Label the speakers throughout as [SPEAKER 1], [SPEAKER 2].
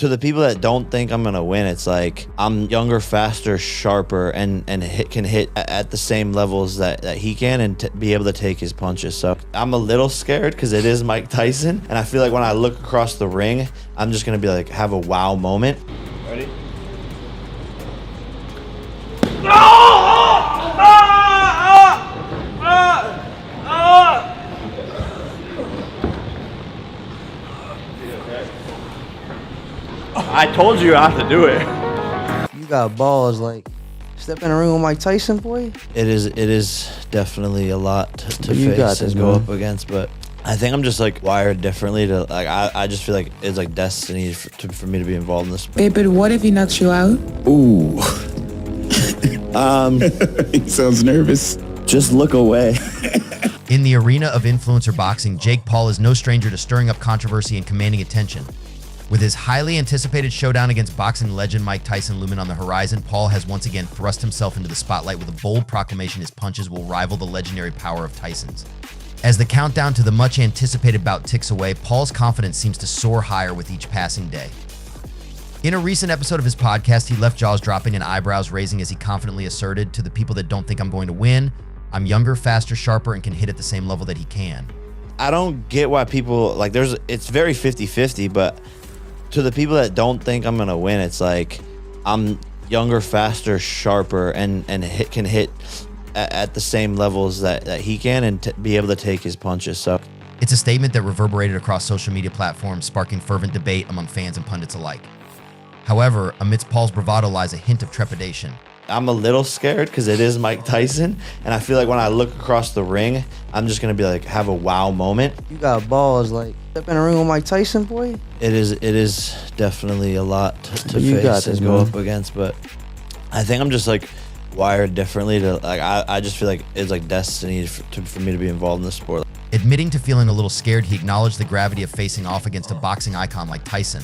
[SPEAKER 1] To the people that don't think I'm gonna win, it's like I'm younger, faster, sharper, and can hit at the same levels that he can, and be able to take his punches. So I'm a little scared because it is Mike Tyson, and I feel like when I look across the ring, I'm just gonna be like, have a wow moment. Ready? I told you I have to do it.
[SPEAKER 2] You got balls, like step in a ring with Mike Tyson, boy.
[SPEAKER 1] It is definitely a lot to
[SPEAKER 2] You got
[SPEAKER 1] face
[SPEAKER 2] this,
[SPEAKER 1] and go
[SPEAKER 2] man.
[SPEAKER 1] up against, but I think I'm just like wired differently to like I just feel like it's like destiny for me to be involved in this.
[SPEAKER 3] Babe, but what if he knocks you out?
[SPEAKER 4] Ooh. He sounds nervous. Just look away.
[SPEAKER 5] In the arena of influencer boxing, Jake Paul is no stranger to stirring up controversy and commanding attention. With his highly anticipated showdown against boxing legend Mike Tyson looming on the horizon, Paul has once again thrust himself into the spotlight with a bold proclamation his punches will rival the legendary power of Tyson's. As the countdown to the much anticipated bout ticks away, Paul's confidence seems to soar higher with each passing day. In a recent episode of his podcast, he left jaws dropping and eyebrows raising as he confidently asserted, "To the people that don't think I'm going to win, I'm younger, faster, sharper, and can hit at the same level that he can."
[SPEAKER 1] I don't get why people like it's very 50-50, but to the people that don't think I'm gonna win, it's like I'm younger, faster, sharper, and can hit at the same levels that he can, and be able to take his punches. So
[SPEAKER 5] It's a statement that reverberated across social media platforms, sparking fervent debate among fans and pundits alike. However, amidst Paul's bravado lies a hint of trepidation.
[SPEAKER 1] I'm a little scared because it is Mike Tyson, and I feel like when I look across the ring, I'm just gonna be like, have a wow moment.
[SPEAKER 2] You got balls, like step in a ring with Mike Tyson, boy.
[SPEAKER 1] It is definitely a lot to
[SPEAKER 2] You got
[SPEAKER 1] face
[SPEAKER 2] this,
[SPEAKER 1] and go
[SPEAKER 2] man.
[SPEAKER 1] up against, but I think I'm just like wired differently to like I just feel like it's like destiny for me to be involved in this sport.
[SPEAKER 5] Admitting to feeling a little scared, he acknowledged the gravity of facing off against a boxing icon like Tyson.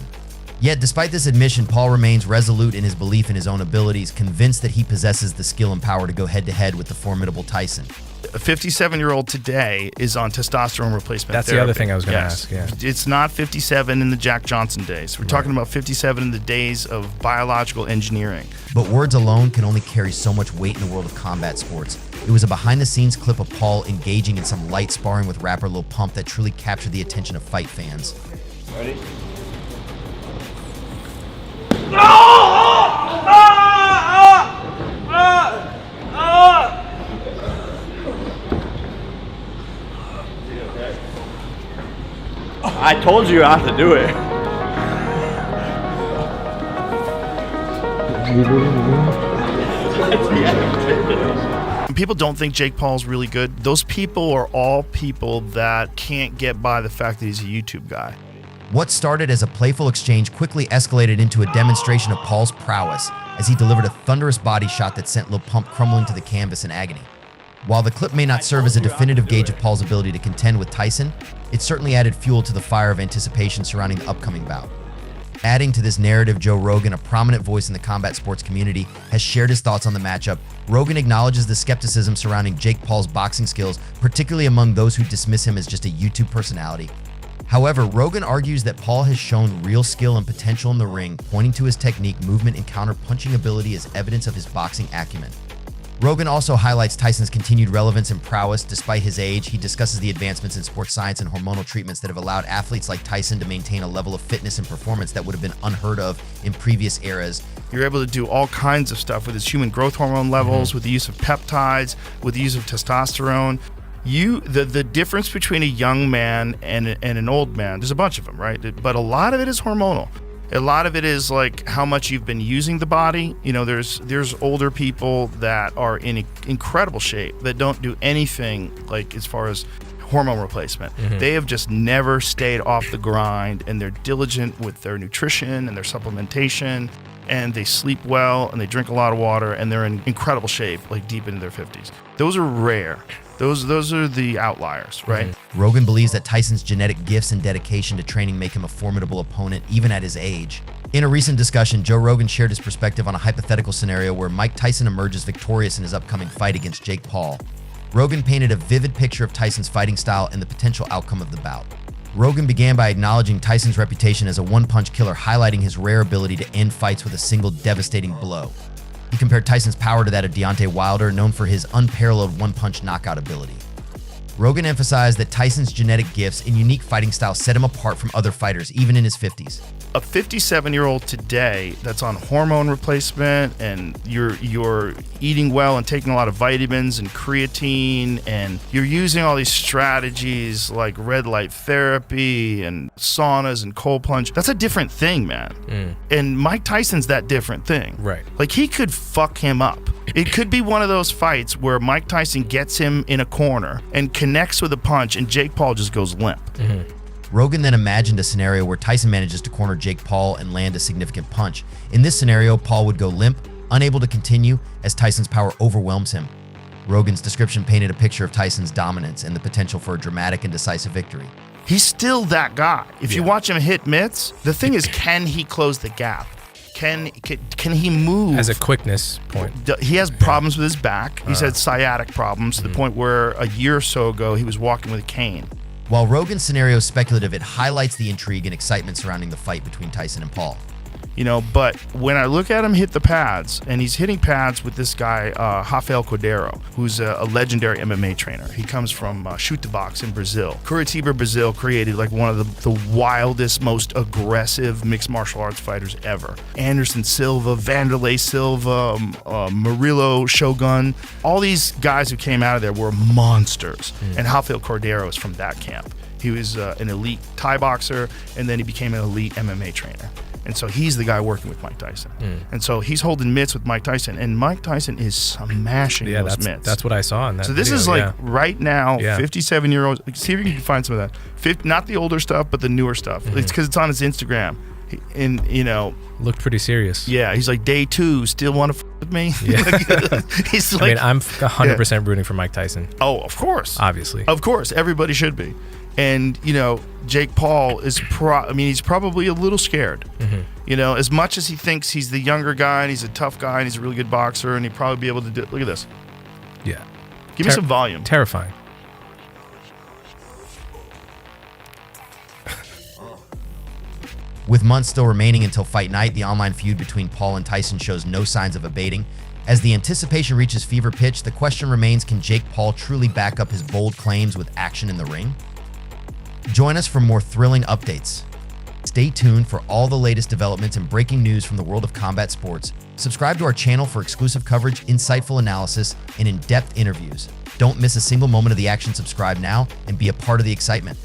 [SPEAKER 5] Yet, despite this admission, Paul remains resolute in his belief in his own abilities, convinced that he possesses the skill and power to go head-to-head with the formidable Tyson.
[SPEAKER 6] A 57-year-old today is on testosterone replacement
[SPEAKER 7] That's
[SPEAKER 6] therapy.
[SPEAKER 7] the other thing I was going to
[SPEAKER 6] Yes.
[SPEAKER 7] ask, yeah.
[SPEAKER 6] It's not 57 in the Jack Johnson days. We're talking about 57 in the days of biological engineering.
[SPEAKER 5] But words alone can only carry so much weight in the world of combat sports. It was a behind-the-scenes clip of Paul engaging in some light sparring with rapper Lil Pump that truly captured the attention of fight fans.
[SPEAKER 1] Ready? I told you I have to do it.
[SPEAKER 6] When people don't think Jake Paul's really good, those people are all people that can't get by the fact that he's a YouTube guy.
[SPEAKER 5] What started as a playful exchange quickly escalated into a demonstration of Paul's prowess as he delivered a thunderous body shot that sent Lil Pump crumbling to the canvas in agony. While the clip may not serve as a definitive gauge of Paul's ability to contend with Tyson, it certainly added fuel to the fire of anticipation surrounding the upcoming bout. Adding to this narrative, Joe Rogan, a prominent voice in the combat sports community, has shared his thoughts on the matchup. Rogan acknowledges the skepticism surrounding Jake Paul's boxing skills, particularly among those who dismiss him as just a YouTube personality. However, Rogan argues that Paul has shown real skill and potential in the ring, pointing to his technique, movement, and counter-punching ability as evidence of his boxing acumen. Rogan also highlights Tyson's continued relevance and prowess despite his age. He discusses the advancements in sports science and hormonal treatments that have allowed athletes like Tyson to maintain a level of fitness and performance that would have been unheard of in previous eras.
[SPEAKER 6] You're able to do all kinds of stuff with his human growth hormone levels, with the use of peptides, with the use of testosterone. The difference between a young man and an old man, there's a bunch of them, right? But a lot of it is hormonal. A lot of it is like how much you've been using the body. You know, there's older people that are in incredible shape that don't do anything like as far as hormone replacement. They have just never stayed off the grind, and they're diligent with their nutrition and their supplementation, and they sleep well and they drink a lot of water, and they're in incredible shape, like deep into their 50s. Those are rare. Those are the outliers, right?
[SPEAKER 5] Rogan believes that Tyson's genetic gifts and dedication to training make him a formidable opponent, even at his age. In a recent discussion, Joe Rogan shared his perspective on a hypothetical scenario where Mike Tyson emerges victorious in his upcoming fight against Jake Paul. Rogan painted a vivid picture of Tyson's fighting style and the potential outcome of the bout. Rogan began by acknowledging Tyson's reputation as a one-punch killer, highlighting his rare ability to end fights with a single devastating blow. He compared Tyson's power to that of Deontay Wilder, known for his unparalleled one-punch knockout ability. Rogan emphasized that Tyson's genetic gifts and unique fighting style set him apart from other fighters, even in his 50s.
[SPEAKER 6] A 57-year-old today that's on hormone replacement, and you're eating well and taking a lot of vitamins and creatine, and you're using all these strategies like red light therapy and saunas and cold plunge. That's a different thing, man. And Mike Tyson's that different thing.
[SPEAKER 7] Right.
[SPEAKER 6] Like, he could fuck him up. It could be one of those fights where Mike Tyson gets him in a corner and connects with a punch, and Jake Paul just goes limp.
[SPEAKER 5] Rogan then imagined a scenario where Tyson manages to corner Jake Paul and land a significant punch. In this scenario, Paul would go limp, unable to continue as Tyson's power overwhelms him. Rogan's description painted a picture of Tyson's dominance and the potential for a dramatic and decisive victory.
[SPEAKER 6] He's still that guy. If you watch him hit mitts, the thing is, can he close the gap? Can he move?
[SPEAKER 7] As a quickness point.
[SPEAKER 6] He has problems with his back. He's had sciatic problems to the point where a year or so ago he was walking with a cane.
[SPEAKER 5] While Rogan's scenario is speculative, it highlights the intrigue and excitement surrounding the fight between Tyson and Paul.
[SPEAKER 6] You know, but when I look at him hit the pads, and he's hitting pads with this guy, Rafael Cordeiro, who's a legendary MMA trainer. He comes from Shoot the Box in Brazil. Curitiba, Brazil created like one of the wildest, most aggressive mixed martial arts fighters ever. Anderson Silva, Vanderlei Silva, Murilo Shogun, all these guys who came out of there were monsters. And Rafael Cordeiro is from that camp. He was an elite Thai boxer, and then he became an elite MMA trainer. And so he's the guy working with Mike Tyson. And so he's holding mitts with Mike Tyson, and Mike Tyson is smashing those mitts.
[SPEAKER 7] That's what I saw in that
[SPEAKER 6] So this
[SPEAKER 7] video,
[SPEAKER 6] is like right now, 57-year-olds. See if you can find some of that. Not the older stuff, but the newer stuff. It's because it's on his Instagram. And, you know.
[SPEAKER 7] Looked pretty serious.
[SPEAKER 6] Yeah, he's like, day 2, still want to with me?
[SPEAKER 7] Yeah.
[SPEAKER 6] He's like,
[SPEAKER 7] I mean, I'm 100% rooting for Mike Tyson.
[SPEAKER 6] Oh, of course.
[SPEAKER 7] Obviously.
[SPEAKER 6] Of course. Everybody should be. And, you know, Jake Paul is he's probably a little scared. You know, as much as he thinks he's the younger guy and he's a tough guy and he's a really good boxer and he'd probably be able to do it. Look at this.
[SPEAKER 7] Yeah.
[SPEAKER 6] Give me some volume.
[SPEAKER 7] Terrifying.
[SPEAKER 5] With months still remaining until fight night, the online feud between Paul and Tyson shows no signs of abating. As the anticipation reaches fever pitch, the question remains, can Jake Paul truly back up his bold claims with action in the ring? Join us for more thrilling updates. Stay tuned for all the latest developments and breaking news from the world of combat sports. Subscribe to our channel for exclusive coverage, insightful analysis, and in-depth interviews. Don't miss a single moment of the action. Subscribe now and be a part of the excitement.